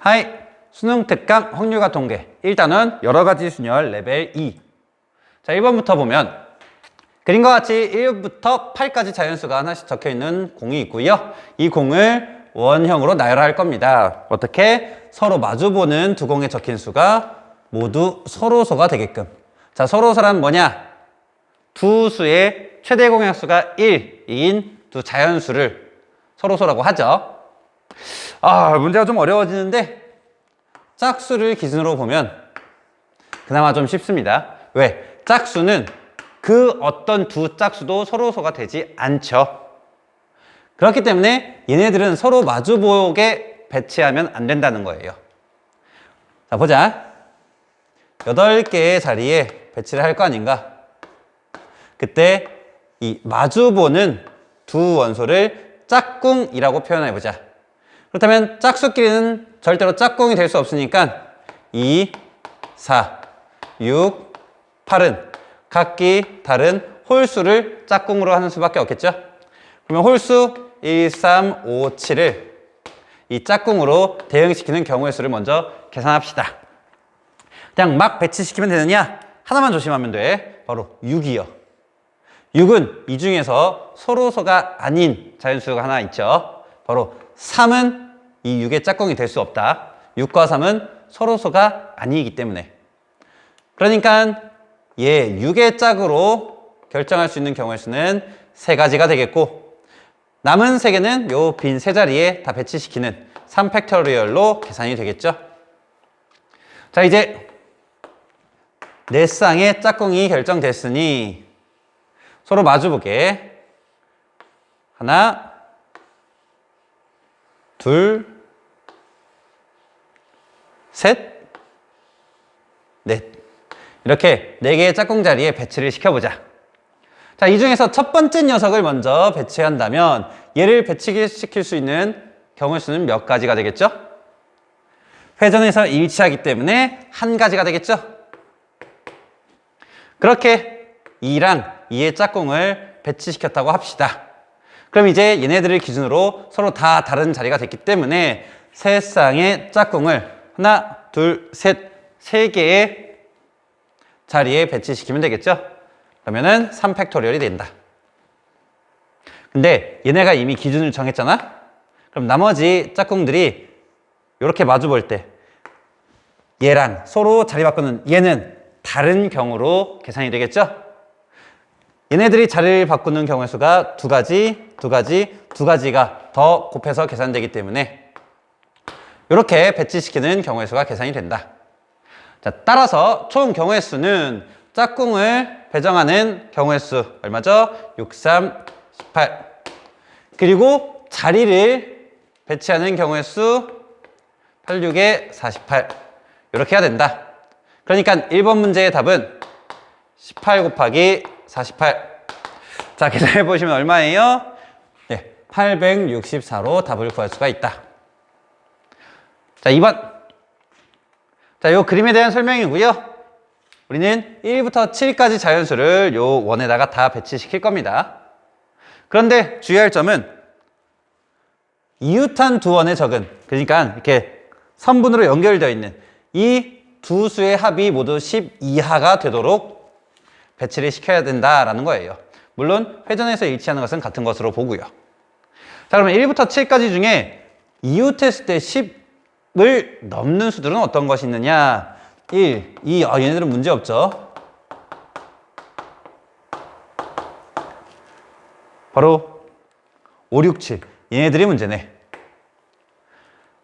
하이, 수능 특강 확률과 통계 1단원 여러가지 순열 레벨 2. 자, 1번부터 보면 그림과 같이 1부터 8까지 자연수가 하나씩 적혀있는 공이 있고요. 이 공을 원형으로 나열할 겁니다. 어떻게? 서로 마주보는 두 공에 적힌 수가 모두 서로소가 되게끔. 자, 서로소란 뭐냐? 두 수의 최대 공약수가 1인 두 자연수를 서로소라고 하죠. 문제가 좀 어려워지는데 짝수를 기준으로 보면 그나마 좀 쉽습니다. 왜? 짝수는 그 어떤 두 짝수도 서로소가 되지 않죠. 그렇기 때문에 얘네들은 서로 마주보게 배치하면 안 된다는 거예요. 자, 보자. 8개의 자리에 배치를 할 거 아닌가? 그때 이 마주보는 두 원소를 짝꿍이라고 표현해 보자. 그렇다면 짝수끼리는 절대로 짝꿍이 될 수 없으니까 2, 4, 6, 8은 각기 다른 홀수를 짝꿍으로 하는 수밖에 없겠죠? 그러면 홀수 1, 3, 5, 7을 이 짝꿍으로 대응시키는 경우의 수를 먼저 계산합시다. 그냥 막 배치시키면 되느냐? 하나만 조심하면 돼. 바로 6이요. 6은 이 중에서 서로소가 아닌 자연수가 하나 있죠. 바로 3은 이 6의 짝꿍이 될 수 없다. 6과 3은 서로소가 아니기 때문에. 그러니까 얘 6의 짝으로 결정할 수 있는 경우의 수는 3가지가 되겠고, 남은 3개는 요 빈 세 자리에 다 배치시키는 3팩토리얼로 계산이 되겠죠. 자, 이제 네 쌍의 짝꿍이 결정됐으니 서로 마주보게 하나, 둘, 셋, 넷. 이렇게 4개의 짝꿍 자리에 배치를 시켜보자. 자, 이 중에서 첫 번째 녀석을 먼저 배치한다면 얘를 배치시킬 수 있는 경우의 수는 몇 가지가 되겠죠? 회전해서 일치하기 때문에 한 가지가 되겠죠? 그렇게 2랑 2의 짝꿍을 배치시켰다고 합시다. 그럼 이제 얘네들을 기준으로 서로 다 다른 자리가 됐기 때문에 세 쌍의 짝꿍을 하나, 둘, 셋, 3개의 자리에 배치시키면 되겠죠? 그러면은 3팩토리얼이 된다. 근데 얘네가 이미 기준을 정했잖아? 그럼 나머지 짝꿍들이 이렇게 마주 볼 때 얘랑 서로 자리 바꾸는 얘는 다른 경우로 계산이 되겠죠? 얘네들이 자리를 바꾸는 경우의 수가 두 가지가 더 곱해서 계산되기 때문에 이렇게 배치시키는 경우의 수가 계산이 된다. 자, 따라서 총 경우의 수는 짝꿍을 배정하는 경우의 수 얼마죠? 6, 3, 18. 그리고 자리를 배치하는 경우의 수 8, 6에 48. 이렇게 해야 된다. 그러니까 1번 문제의 답은 18 곱하기 48. 자, 계산해 보시면 얼마예요? 네, 864로 답을 구할 수가 있다. 자, 2번. 자, 요 그림에 대한 설명이고요. 우리는 1부터 7까지 자연수를 요 원에다가 다 배치시킬 겁니다. 그런데 주의할 점은 이웃한 두 원의 적은, 그러니까 이렇게 선분으로 연결되어 있는 이 두 수의 합이 모두 10 이하가 되도록 배치를 시켜야 된다라는 거예요. 물론 회전해서 일치하는 것은 같은 것으로 보고요. 자, 그러면 1부터 7까지 중에 이웃했을 때 10을 넘는 수들은 어떤 것이 있느냐? 1, 2, 얘네들은 문제 없죠. 바로 5, 6, 7. 얘네들이 문제네.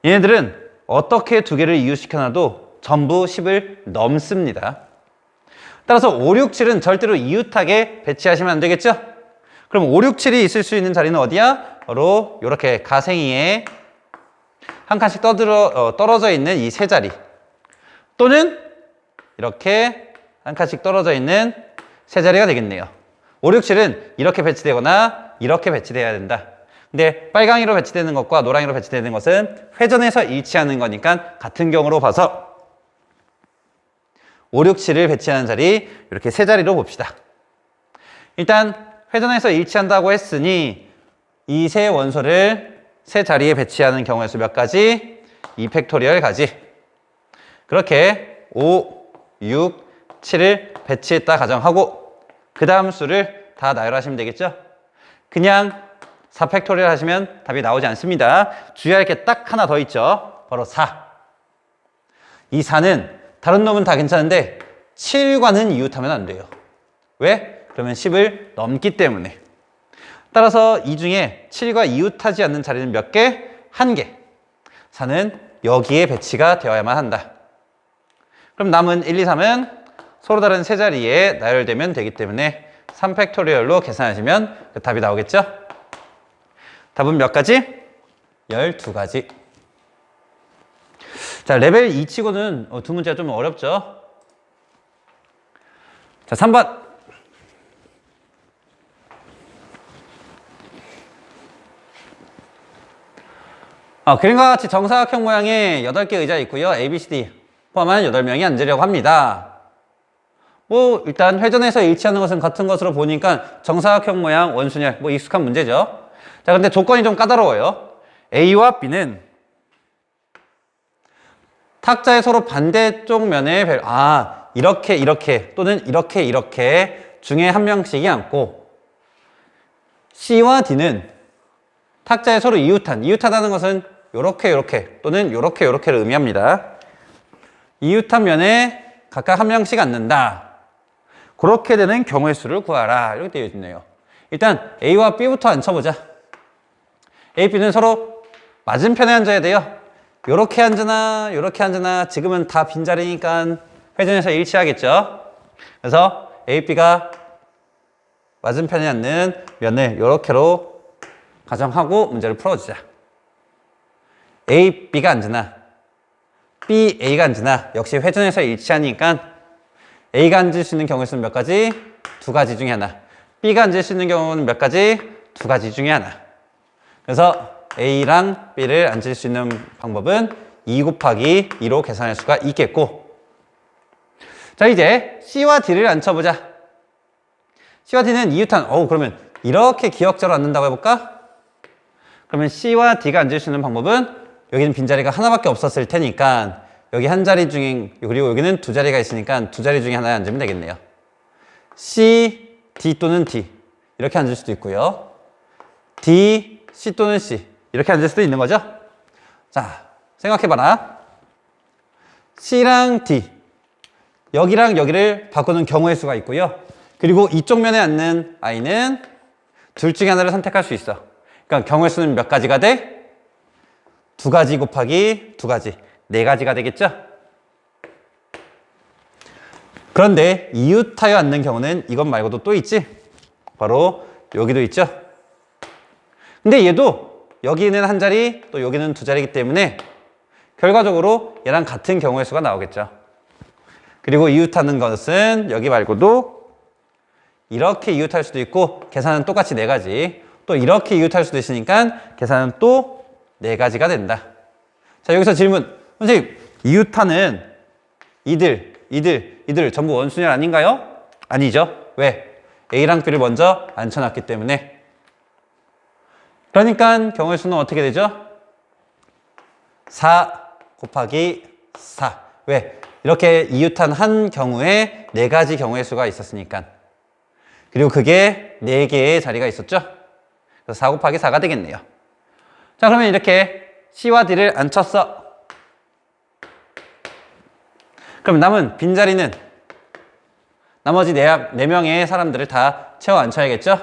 얘네들은 어떻게 두 개를 이웃시켜놔도 전부 10을 넘습니다. 따라서 5, 6, 7은 절대로 이웃하게 배치하시면 안 되겠죠? 그럼 5, 6, 7이 있을 수 있는 자리는 어디야? 바로 이렇게 가생이에 한 칸씩 떨어져 있는 이 세 자리, 또는 이렇게 한 칸씩 떨어져 있는 세 자리가 되겠네요. 5, 6, 7은 이렇게 배치되거나 이렇게 배치되어야 된다. 근데 빨강이로 배치되는 것과 노랑이로 배치되는 것은 회전해서 일치하는 거니까 같은 경우로 봐서 5, 6, 7을 배치하는 자리, 이렇게 세 자리로 봅시다. 일단 회전해서 일치한다고 했으니 이 세 원소를 세 자리에 배치하는 경우의 수 몇 가지? 2팩토리얼 가지. 그렇게 5, 6, 7을 배치했다 가정하고 그 다음 수를 다 나열하시면 되겠죠? 그냥 4팩토리얼 하시면 답이 나오지 않습니다. 주의할 게 딱 하나 더 있죠. 바로 4. 이 4는 다른 놈은 다 괜찮은데 7과는 이웃하면 안 돼요. 왜? 그러면 10을 넘기 때문에. 따라서 이 중에 7과 이웃하지 않는 자리는 몇 개? 1개. 4는 여기에 배치가 되어야만 한다. 그럼 남은 1, 2, 3은 서로 다른 세 자리에 나열되면 되기 때문에 3팩토리얼로 계산하시면 그 답이 나오겠죠? 답은 몇 가지? 12가지. 자, 레벨 2 치고는 두 문제가 좀 어렵죠? 자, 3번. 그림과 같이 정사각형 모양의 8개 의자 있고요. A, B, C, D 포함한 8명이 앉으려고 합니다. 일단 회전해서 일치하는 것은 같은 것으로 보니까 정사각형 모양, 원순열, 익숙한 문제죠. 자, 근데 조건이 좀 까다로워요. A와 B는 탁자의 서로 반대쪽 면에 이렇게 또는 이렇게 중에 한 명씩이 앉고 C와 D는 탁자에 서로 이웃하다는 것은 요렇게 또는 요렇게를 의미합니다. 이웃한 면에 각각 한 명씩 앉는다. 그렇게 되는 경우의 수를 구하라. 이렇게 되어 있네요. 일단 A와 B부터 앉혀보자. A, B는 서로 맞은편에 앉아야 돼요. 요렇게 앉으나 지금은 다 빈자리니까 회전해서 일치하겠죠. 그래서 A, B가 맞은편에 앉는 면을 요렇게로 가정하고 문제를 풀어주자. A, B가 앉으나 B, A가 앉으나 역시 회전해서 일치하니까 A가 앉을 수 있는 경우의 수는 몇 가지? 2가지 중에 하나. B가 앉을 수 있는 경우는 몇 가지? 2가지 중에 하나. 그래서 A랑 B를 앉을 수 있는 방법은 2 곱하기 2로 계산할 수가 있겠고, 자, 이제 C와 D를 앉혀보자. C와 D는 이웃한, 그러면 이렇게 기역자로 앉는다고 해볼까? 그러면 C와 D가 앉을 수 있는 방법은 여기는 빈자리가 하나밖에 없었을 테니까 여기 한 자리 중에, 그리고 여기는 2자리가 있으니까 2자리 중에 하나에 앉으면 되겠네요. C, D 또는 D 이렇게 앉을 수도 있고요. D, C 또는 C 이렇게 앉을 수도 있는 거죠. 자, 생각해봐라. C랑 D 여기랑 여기를 바꾸는 경우의 수가 있고요. 그리고 이쪽 면에 앉는 아이는 둘 중에 하나를 선택할 수 있어. 그러니까 경우의 수는 몇 가지가 돼? 2가지 곱하기 2가지, 4가지가 되겠죠? 그런데 이웃하여 앉는 경우는 이것 말고도 또 있지? 바로 여기도 있죠? 근데 얘도 여기는 한 자리, 또 여기는 2자리이기 때문에 결과적으로 얘랑 같은 경우의 수가 나오겠죠. 그리고 이웃하는 것은 여기 말고도 이렇게 이웃할 수도 있고 계산은 똑같이 4가지, 또 이렇게 이웃할 수도 있으니까 계산은 또 4가지가 된다. 자, 여기서 질문. 선생님, 이웃하는 이들 전부 원순열 아닌가요? 아니죠. 왜? A랑 B를 먼저 앉혀놨기 때문에. 그러니까 경우의 수는 어떻게 되죠? 4 곱하기 4. 왜? 이렇게 이웃한 한 경우에 4가지 경우의 수가 있었으니까. 그리고 그게 4개의 자리가 있었죠? 그래서 4 곱하기 4가 되겠네요. 자, 그러면 이렇게 C와 D를 앉혔어. 그럼 남은 빈자리는 나머지 4명의 사람들을 다 채워 앉혀야겠죠?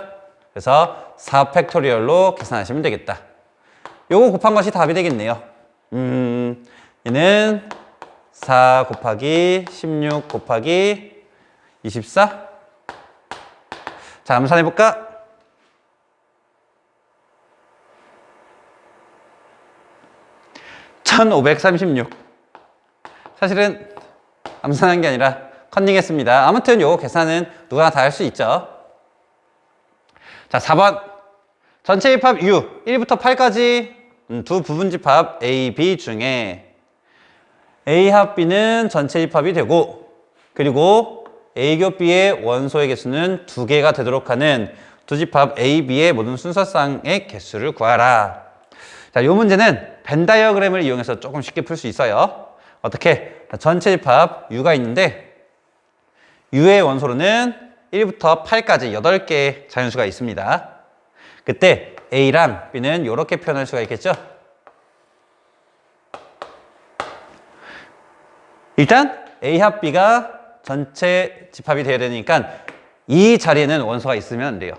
그래서 4팩토리얼로 계산하시면 되겠다. 요거 곱한 것이 답이 되겠네요. 얘는 4 곱하기 16 곱하기 24. 자, 암산해볼까? 1536. 사실은 암산한 게 아니라 컨닝했습니다. 아무튼 요 계산은 누구나 다 할 수 있죠. 자, 4번. 전체 집합 U 1부터 8까지 두 부분집합 A, B 중에 A 합 B는 전체 집합이 되고, 그리고 A 교 B의 원소의 개수는 2개가 되도록 하는 두 집합 A, B의 모든 순서쌍의 개수를 구하라. 자, 이 문제는 벤 다이어그램을 이용해서 조금 쉽게 풀 수 있어요. 어떻게? 전체 집합 U가 있는데 U의 원소로는 1부터 8까지 8개의 자연수가 있습니다. 그때 A랑 B는 이렇게 표현할 수가 있겠죠? 일단 A 합 B가 전체 집합이 되어야 되니까 이 자리에는 원소가 있으면 안 돼요.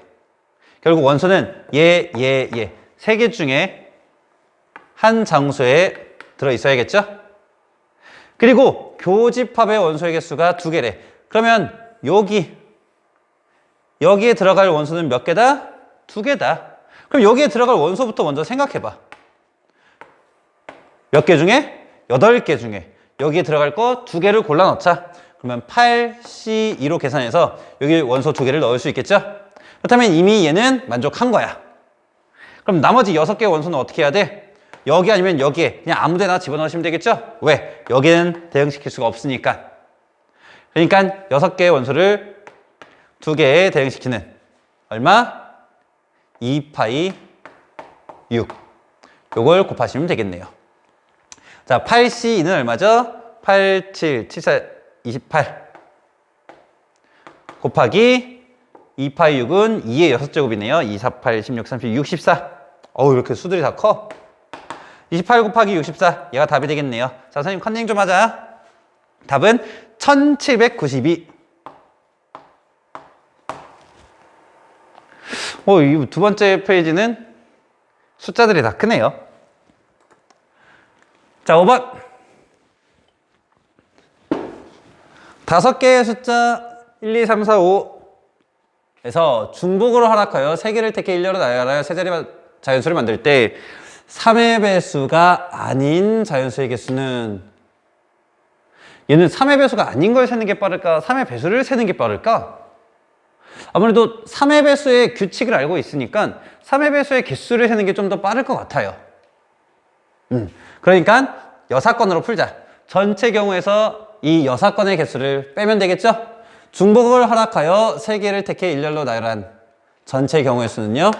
결국 원소는 얘, 얘, 얘 세 개 중에 한 장소에 들어있어야겠죠? 그리고 교집합의 원소의 개수가 2개래. 그러면 여기에 들어갈 원소는 몇 개다? 2개다. 그럼 여기에 들어갈 원소부터 먼저 생각해봐. 몇 개 중에? 8개 중에 여기에 들어갈 거 2개를 골라 넣자. 그러면 8C2로 계산해서 여기 원소 2개를 넣을 수 있겠죠? 그렇다면 이미 얘는 만족한 거야. 그럼 나머지 6개의 원소는 어떻게 해야 돼? 여기 아니면 여기에 그냥 아무 데나 집어넣으시면 되겠죠? 왜? 여기는 대응시킬 수가 없으니까. 그러니까 6개의 원소를 2개에 대응시키는 얼마? 2파이 6. 요걸 곱하시면 되겠네요. 자, 8C2는 얼마죠? 8, 7, 7, 4, 28 곱하기 2파이 6은 2의 6제곱이네요. 2, 4, 8, 16, 30, 64. 어우, 이렇게 수들이 다 커. 28 곱하기 64. 얘가 답이 되겠네요. 자, 선생님 컨닝 좀 하자. 답은 1792. 이 두 번째 페이지는 숫자들이 다 크네요. 자, 5번. 5개의 숫자 1, 2, 3, 4, 5에서 중복으로 하락하여 3개를 택해 1렬로 나열하여 세 자리 자연수를 만들 때 3의 배수가 아닌 자연수의 개수는, 얘는 3의 배수가 아닌 걸 세는 게 빠를까? 3의 배수를 세는 게 빠를까? 아무래도 3의 배수의 규칙을 알고 있으니까 3의 배수의 개수를 세는 게 좀 더 빠를 것 같아요. 그러니까 여사건으로 풀자. 전체 경우에서 이 여사건의 개수를 빼면 되겠죠? 중복을 허락하여 3개를 택해 일렬로 나열한 전체 경우의 수는요,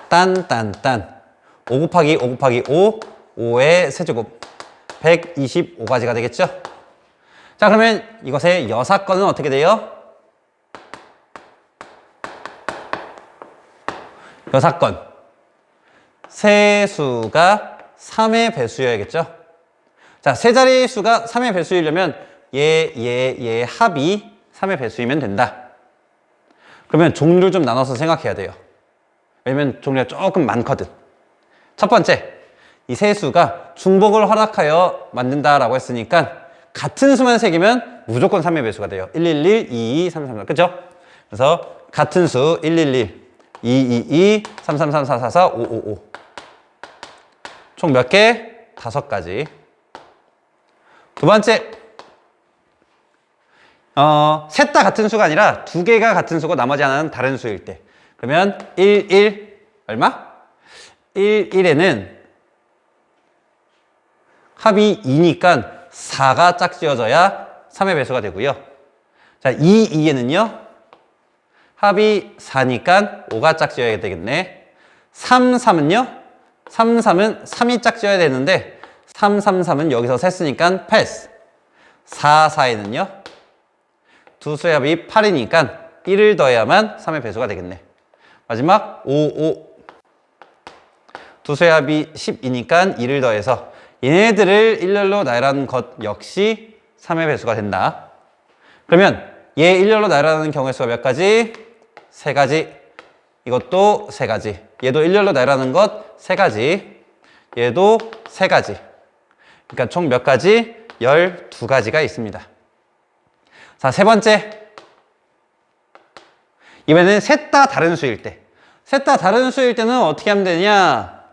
딴 5 곱하기 5 곱하기 5, 5의 세제곱 125가지가 되겠죠? 자, 그러면 이것의 여사건은 어떻게 돼요? 여사건 세수가 3의 배수여야겠죠? 자, 세 자리 수가 3의 배수이려면 얘 합이 3의 배수이면 된다. 그러면 종류를 좀 나눠서 생각해야 돼요. 왜냐면 종류가 조금 많거든. 첫 번째, 이 세 수가 중복을 허락하여 만든다라고 했으니까 같은 수만 새기면 무조건 3의 배수가 돼요. 111, 222, 333, 그죠? 그래서 같은 수 111, 222, 333, 444, 555. 총 몇 개? 5가지. 두 번째, 셋 다 같은 수가 아니라 2개가 같은 수고 나머지 하나는 다른 수일 때. 그러면 1, 얼마? 1에는 합이 2니까 4가 짝지어져야 3의 배수가 되고요. 자, 2에는요, 합이 4니까 5가 짝지어야 되겠네. 3은요, 3은 3이 짝지어야 되는데 3, 여기서 셌으니까 패스. 4에는요, 두 수의 합이 8이니까 1을 더해야만 3의 배수가 되겠네. 마지막 5. 두 수의 합이 10이니까 2를 더해서 얘네들을 일렬로 나열하는 것 역시 3의 배수가 된다. 그러면 얘 일렬로 나열하는 경우의 수가 몇 가지? 3가지. 이것도 3가지. 얘도 일렬로 나열하는 것 3가지. 얘도 3가지. 그러니까 총 몇 가지? 12가지가 있습니다. 자, 세 번째. 이번에는 셋 다 다른 수일 때. 셋 다 다른 수일 때는 어떻게 하면 되냐?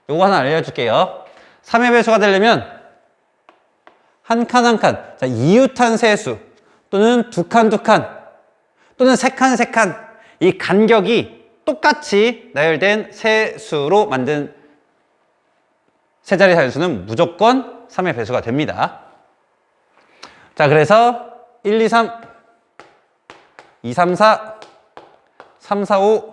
요거 하나 알려줄게요. 3의 배수가 되려면 한 칸 한 칸. 자, 이웃한 세수 또는 두 칸 또는 세 칸. 이 간격이 똑같이 나열된 세수로 만든 세 자리 자연수는 무조건 3의 배수가 됩니다. 자, 그래서 1, 2, 3, 2, 3, 4, 3, 4, 5,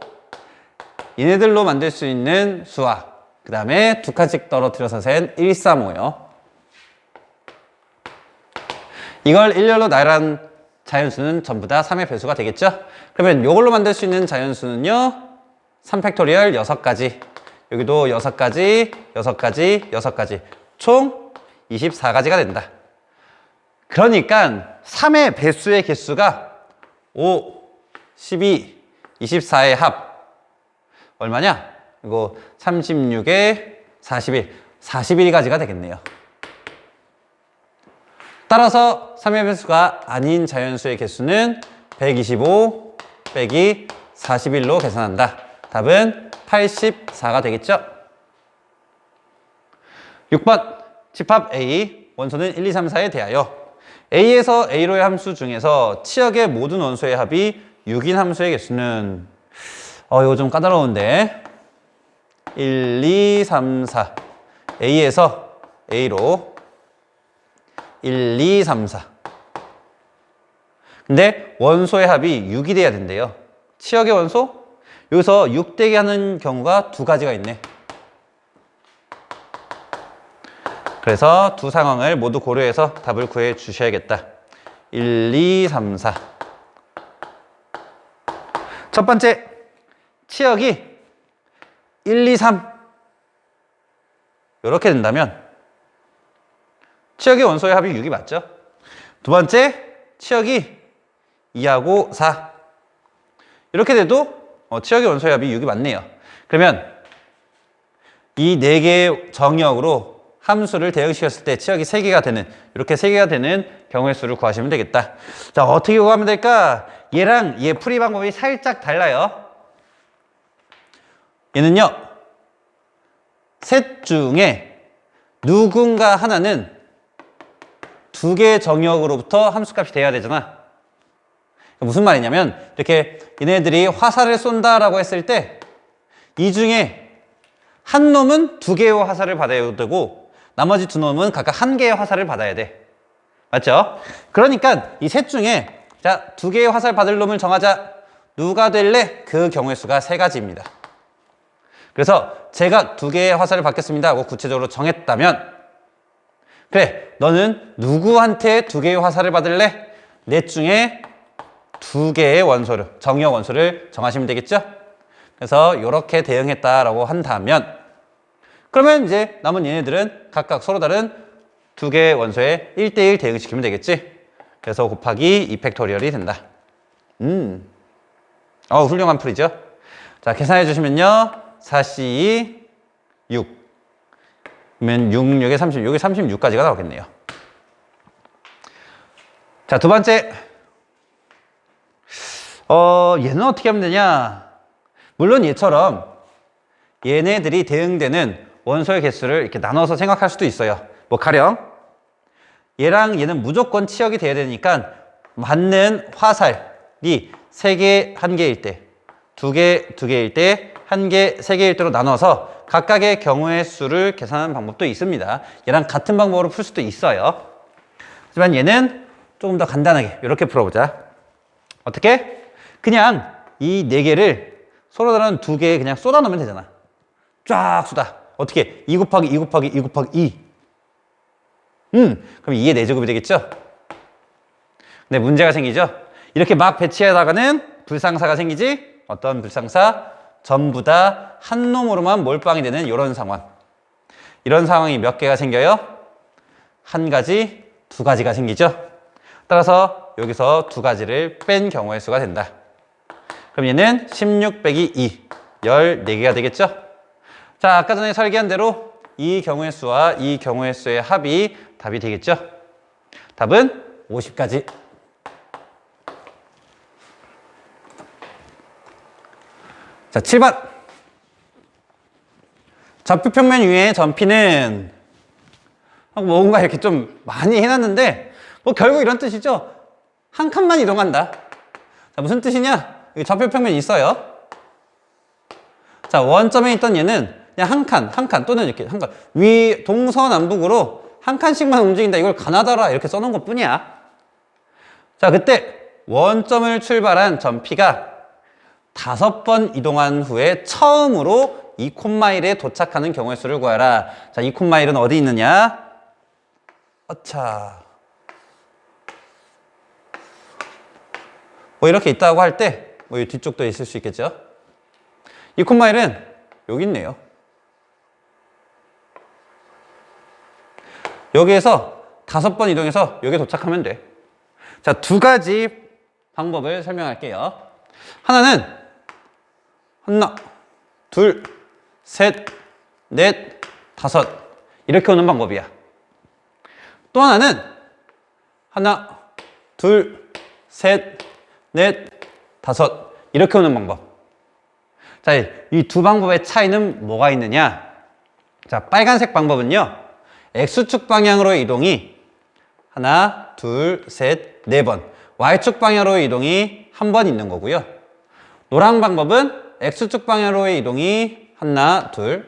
얘네들로 만들 수 있는 수와 그 다음에 두 칸씩 떨어뜨려서 센 1, 3, 5요. 이걸 일렬로 나열한 자연수는 전부 다 3의 배수가 되겠죠? 그러면 이걸로 만들 수 있는 자연수는요. 3팩토리얼 6가지. 여기도 6가지, 6가지, 6가지. 총 24가지가 된다. 그러니까 3의 배수의 개수가 5, 12, 24의 합. 얼마냐? 이거 36에 41, 41가지가 되겠네요. 따라서 3의 배수가 아닌 자연수의 개수는 125 빼기 41로 계산한다. 답은 84가 되겠죠? 6번 집합 A 원소는 1, 2, 3, 4에 대하여 A에서 A로의 함수 중에서 치역의 모든 원소의 합이 6인 함수의 개수는 이거 좀 까다로운데 1, 2, 3, 4 A에서 A로 1, 2, 3, 4 근데 원소의 합이 6이 돼야 된대요. 치역의 원소? 여기서 6 되게 하는 경우가 두 가지가 있네. 그래서 두 상황을 모두 고려해서 답을 구해 주셔야겠다. 1, 2, 3, 4. 첫 번째, 치역이 1, 2, 3. 이렇게 된다면 치역의 원소의 합이 6이 맞죠? 두 번째, 치역이 2하고 4. 이렇게 돼도 치역의 원소의 합이 6이 맞네요. 그러면 이 4개의 정역으로 함수를 대응시켰을 때 치역이 3개가 되는 이렇게 3개가 되는 경우의 수를 구하시면 되겠다. 자, 어떻게 구하면 될까? 얘랑 얘 풀이 방법이 살짝 달라요. 얘는요. 셋 중에 누군가 하나는 2개의 정역으로부터 함수값이 돼야 되잖아. 무슨 말이냐면 이렇게 얘네들이 화살을 쏜다라고 했을 때 이 중에 한 놈은 2개의 화살을 받아야 되고 나머지 두 놈은 각각 1개의 화살을 받아야 돼. 맞죠? 그러니까 이 셋 중에 자, 2개의 화살 받을 놈을 정하자. 누가 될래? 그 경우의 수가 3가지입니다. 그래서 제가 2개의 화살을 받겠습니다 하고 구체적으로 정했다면 그래, 너는 누구한테 2개의 화살을 받을래? 넷 중에 2개의 원소를, 정역 원소를 정하시면 되겠죠? 그래서 이렇게 대응했다라고 한다면 그러면 이제 남은 얘네들은 각각 서로 다른 2개의 원소에 1대1 대응시키면 되겠지? 그래서 곱하기 2팩토리얼이 된다. 훌륭한 풀이죠? 자, 계산해 주시면요. 4C 6. 그러면 6, 6에 36에 36까지가 나오겠네요. 자, 두 번째. 얘는 어떻게 하면 되냐? 물론 얘처럼 얘네들이 대응되는 원소의 개수를 이렇게 나눠서 생각할 수도 있어요. 뭐 가령 얘랑 얘는 무조건 치역이 돼야 되니까 맞는 화살이 3개, 1개일 때 2개, 2개일 때 1개, 3개일 때로 나눠서 각각의 경우의 수를 계산하는 방법도 있습니다. 얘랑 같은 방법으로 풀 수도 있어요. 하지만 얘는 조금 더 간단하게 이렇게 풀어보자. 어떻게? 그냥 이 4개를 서로 다른 2개에 그냥 쏟아 넣으면 되잖아. 쫙 쏟아. 어떻게? 2 곱하기 2 곱하기 2 곱하기 2. 그럼 2의 4제곱이 되겠죠? 근데 문제가 생기죠? 이렇게 막 배치하다가는 불상사가 생기지? 어떤 불상사? 전부 다 한 놈으로만 몰빵이 되는 이런 상황. 이런 상황이 몇 개가 생겨요? 1가지, 2가지가 생기죠? 따라서 여기서 2가지를 뺀 경우의 수가 된다. 그럼 얘는 16 빼기 2, 14개가 되겠죠? 자, 아까 전에 설계한 대로 이 경우의 수와 이 경우의 수의 합이 답이 되겠죠? 답은 50가지. 자, 7번. 좌표평면 위의 점피는 뭔가 이렇게 좀 많이 해놨는데 뭐 결국 이런 뜻이죠. 한 칸만 이동한다. 자, 무슨 뜻이냐? 여기 좌표평면이 있어요. 자, 원점에 있던 얘는 그냥 한 칸 또는 이렇게 한 칸. 위 동서남북으로 한 칸씩만 움직인다. 이걸 가나다라 이렇게 써놓은 것 뿐이야. 자, 그때 원점을 출발한 점피가 5번 이동한 후에 처음으로 2콤마일에 도착하는 경우의 수를 구하라. 자, 2콤마일은 어디 있느냐? 어차. 뭐 이렇게 있다고 할 때 뭐 이 뒤쪽도 있을 수 있겠죠? 2콤마일은 여기 있네요. 여기에서 5번 이동해서 여기에 도착하면 돼. 자, 2가지 방법을 설명할게요. 하나는 하나, 둘, 셋, 넷, 5 이렇게 오는 방법이야. 또 하나는 하나, 둘, 셋, 넷, 5 이렇게 오는 방법. 자, 이 두 방법의 차이는 뭐가 있느냐? 자, 빨간색 방법은요. X축 방향으로의 이동이 하나, 둘, 셋, 4번. Y축 방향으로의 이동이 1번 있는 거고요. 노랑 방법은 X축 방향으로의 이동이 하나, 둘,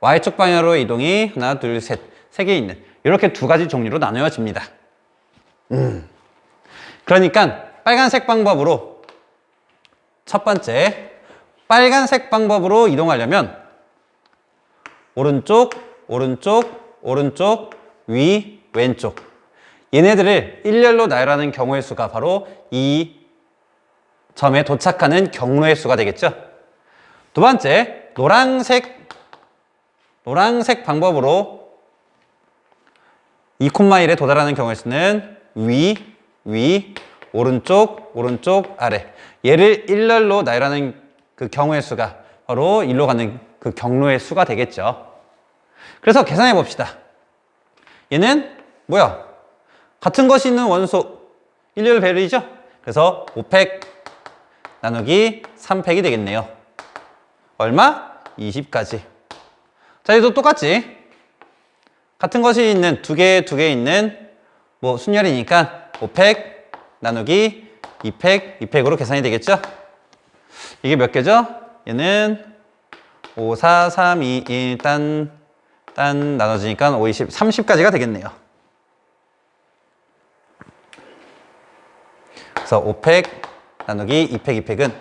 Y축 방향으로의 이동이 하나, 둘, 셋, 3개 있는 이렇게 2가지 종류로 나누어집니다. 그러니까 빨간색 방법으로 첫 번째 빨간색 방법으로 이동하려면 오른쪽, 오른쪽, 오른쪽, 위, 왼쪽 얘네들을 일렬로 나열하는 경우의 수가 바로 이 점에 도착하는 경로의 수가 되겠죠. 두 번째 노란색 방법으로 2,1에 도달하는 경우의 수는 위, 오른쪽, 오른쪽, 아래 얘를 일렬로 나열하는 그 경우의 수가 바로 일로 가는 그 경로의 수가 되겠죠. 그래서 계산해 봅시다. 얘는 뭐야? 같은 것이 있는 원소 일렬 배열이죠? 그래서 5팩 나누기 3팩이 되겠네요. 얼마? 20까지. 자, 얘도 똑같지? 같은 것이 있는 두 개 있는 뭐 순열이니까 5팩 나누기 2팩, 2팩으로 계산이 되겠죠? 이게 몇 개죠? 얘는 5, 4, 3, 2, 1, 딴 나눠지니까 5, 20, 30까지가 되겠네요. 그래서 5팩 나누기 2팩, 2팩은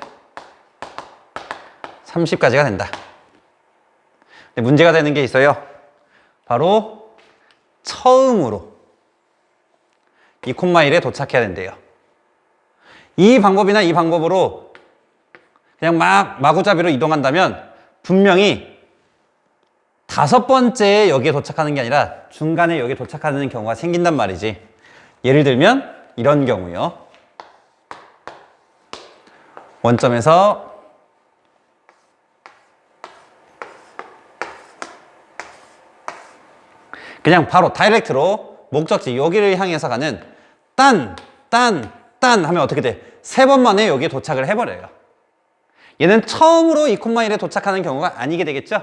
30까지가 된다. 근데 문제가 되는 게 있어요. 바로 처음으로 2,1에 도착해야 된대요. 이 방법이나 이 방법으로 그냥 마구잡이로 이동한다면 분명히 5번째에 여기에 도착하는 게 아니라 중간에 여기에 도착하는 경우가 생긴단 말이지. 예를 들면 이런 경우요. 원점에서 그냥 바로 다이렉트로 목적지 여기를 향해서 가는 딴 하면 어떻게 돼? 3번 만에 여기에 도착을 해버려요. 얘는 처음으로 2,1에 도착하는 경우가 아니게 되겠죠?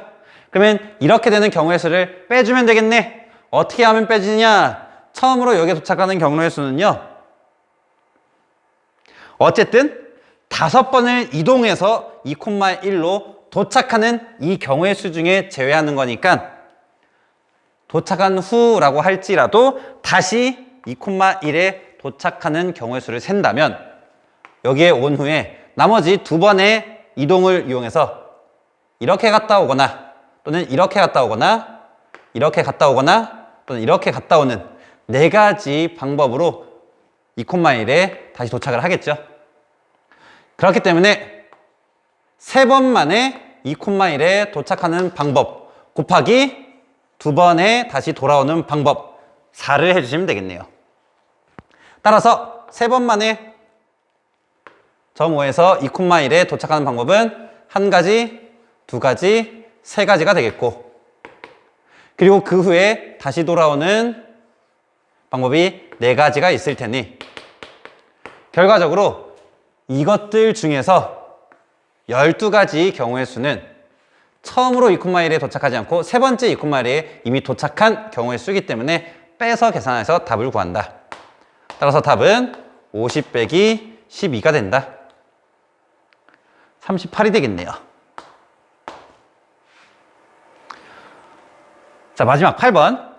그러면 이렇게 되는 경우의 수를 빼주면 되겠네. 어떻게 하면 빼지냐? 처음으로 여기에 도착하는 경로의 수는요. 어쨌든 5번을 이동해서 2,1로 도착하는 이 경우의 수 중에 제외하는 거니까 도착한 후라고 할지라도 다시 2,1에 도착하는 경우의 수를 센다면 여기에 온 후에 나머지 2번의 이동을 이용해서 이렇게 갔다 오거나 또는 이렇게 갔다 오거나 이렇게 갔다 오거나 또는 이렇게 갔다 오는 4가지 방법으로 2,1에 다시 도착을 하겠죠. 그렇기 때문에 3번 만에 2,1에 도착하는 방법 곱하기 2번에 다시 돌아오는 방법 4를 해주시면 되겠네요. 따라서 3번 만에 점 5에서 2,1에 도착하는 방법은 1가지, 2가지, 3가지가 되겠고 그리고 그 후에 다시 돌아오는 방법이 4가지가 있을 테니 결과적으로 이것들 중에서 12가지 경우의 수는 처음으로 2,1에 도착하지 않고 3번째 2,1에 이미 도착한 경우의 수이기 때문에 빼서 계산해서 답을 구한다. 따라서 답은 50 빼기 12가 된다. 38이 되겠네요. 자, 마지막 8번.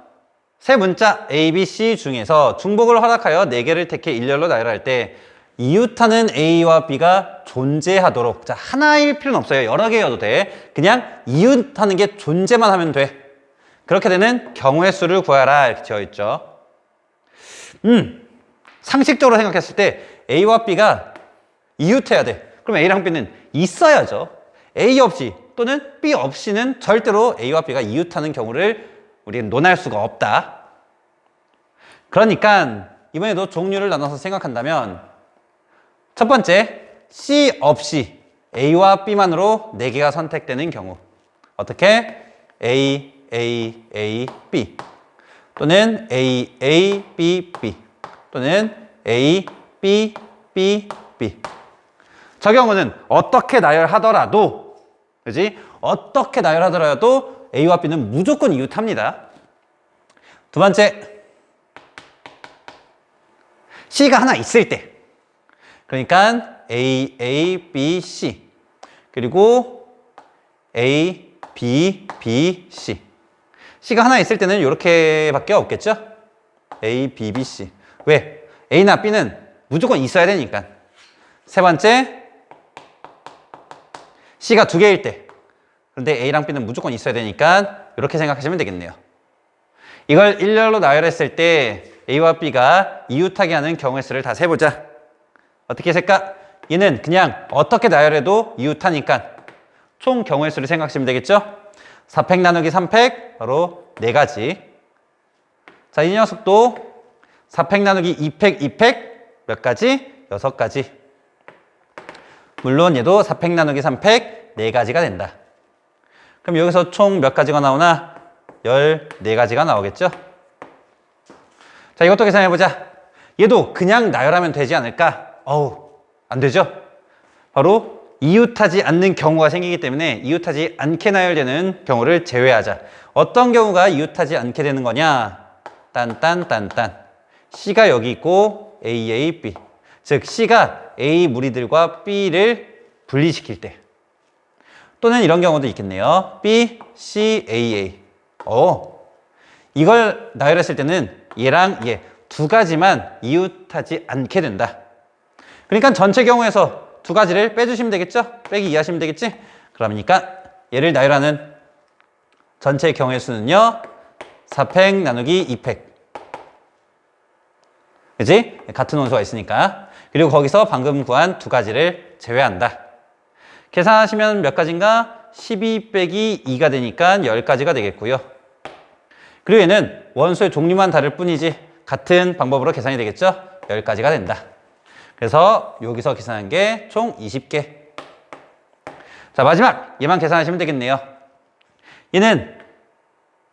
세 문자 A, B, C 중에서 중복을 허락하여 4개를 택해 일렬로 나열할 때 이웃하는 A와 B가 존재하도록. 자, 하나일 필요는 없어요. 여러 개여도 돼. 그냥 이웃하는 게 존재만 하면 돼. 그렇게 되는 경우의 수를 구하라. 이렇게 되어 있죠. 상식적으로 생각했을 때 A와 B가 이웃해야 돼. 그럼 A랑 B는 있어야죠. A 없이 또는 B 없이는 절대로 A와 B가 이웃하는 경우를 우리는 논할 수가 없다. 그러니까 이번에도 종류를 나눠서 생각한다면 첫 번째, C 없이 A와 B만으로 4개가 선택되는 경우. 어떻게? A, A, A, B 또는 A, A, B, B 또는 A, B, B, B. 저 경우는 어떻게 나열하더라도, 그지? 어떻게 나열하더라도 A와 B는 무조건 이웃합니다. 두 번째, C가 하나 있을 때. 그러니까 A, A, B, C 그리고 A, B, B, C. C가 하나 있을 때는 이렇게밖에 없겠죠? A, B, B, C. 왜? A나 B는 무조건 있어야 되니까. 세 번째, C가 2개일 때. 그런데 A랑 B는 무조건 있어야 되니까 이렇게 생각하시면 되겠네요. 이걸 일렬로 나열했을 때 A와 B가 이웃하게 하는 경우의 수를 다 세보자. 어떻게 셀까? 얘는 그냥 어떻게 나열해도 이웃하니까 총 경우의 수를 생각하시면 되겠죠? 4팩 나누기 3팩 바로 4가지. 자, 이 녀석도 4팩 나누기 2팩 2팩 몇 가지? 6가지. 물론 얘도 4팩 나누기 3팩 4가지가 된다. 그럼 여기서 총 몇 가지가 나오나? 14가지가 나오겠죠? 자, 이것도 계산해보자. 얘도 그냥 나열하면 되지 않을까? 안 되죠? 바로 이웃하지 않는 경우가 생기기 때문에 이웃하지 않게 나열되는 경우를 제외하자. 어떤 경우가 이웃하지 않게 되는 거냐? 딴딴딴딴. C가 여기 있고 A, A, B. 즉 C가 A 무리들과 B를 분리시킬 때. 또는 이런 경우도 있겠네요. B, C, A, A. 이걸 나열했을 때는 얘랑 얘 2가지만 이웃하지 않게 된다. 그러니까 전체 경우에서 2가지를 빼주시면 되겠죠? 빼기 이해하시면 되겠지? 그러니까 얘를 나열하는 전체 경우의 수는요. 4팩 나누기 2팩. 그지? 같은 원소가 있으니까. 그리고 거기서 방금 구한 2가지를 제외한다. 계산하시면 몇 가지인가? 12 빼기 2가 되니까 10가지가 되겠고요. 그리고 얘는 원소의 종류만 다를 뿐이지 같은 방법으로 계산이 되겠죠? 10가지가 된다. 그래서 여기서 계산한 게 총 20개. 자, 마지막 얘만 계산하시면 되겠네요. 얘는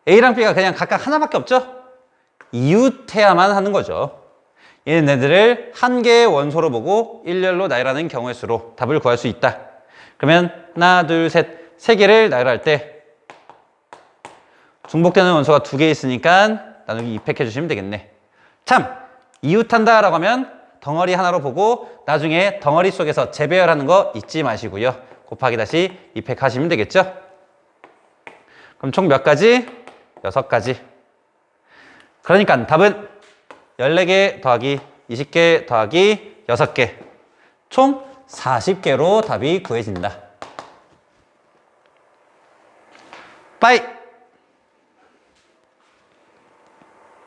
A랑 B가 그냥 각각 하나밖에 없죠? 이웃해야만 하는 거죠. 얘네들을 한 개의 원소로 보고 일렬로 나열하는 경우의 수로 답을 구할 수 있다. 그러면 하나, 둘, 셋, 3개를 나열할 때 중복되는 원소가 2개 있으니까 나누기 2팩 해주시면 되겠네. 참! 이웃한다 라고 하면 덩어리 하나로 보고 나중에 덩어리 속에서 재배열하는 거 잊지 마시고요. 곱하기 다시 2팩 하시면 되겠죠? 그럼 총 몇 가지? 6가지. 그러니까 답은 14개 더하기 20개 더하기 6개. 총 40개로 답이 구해진다. 빠이!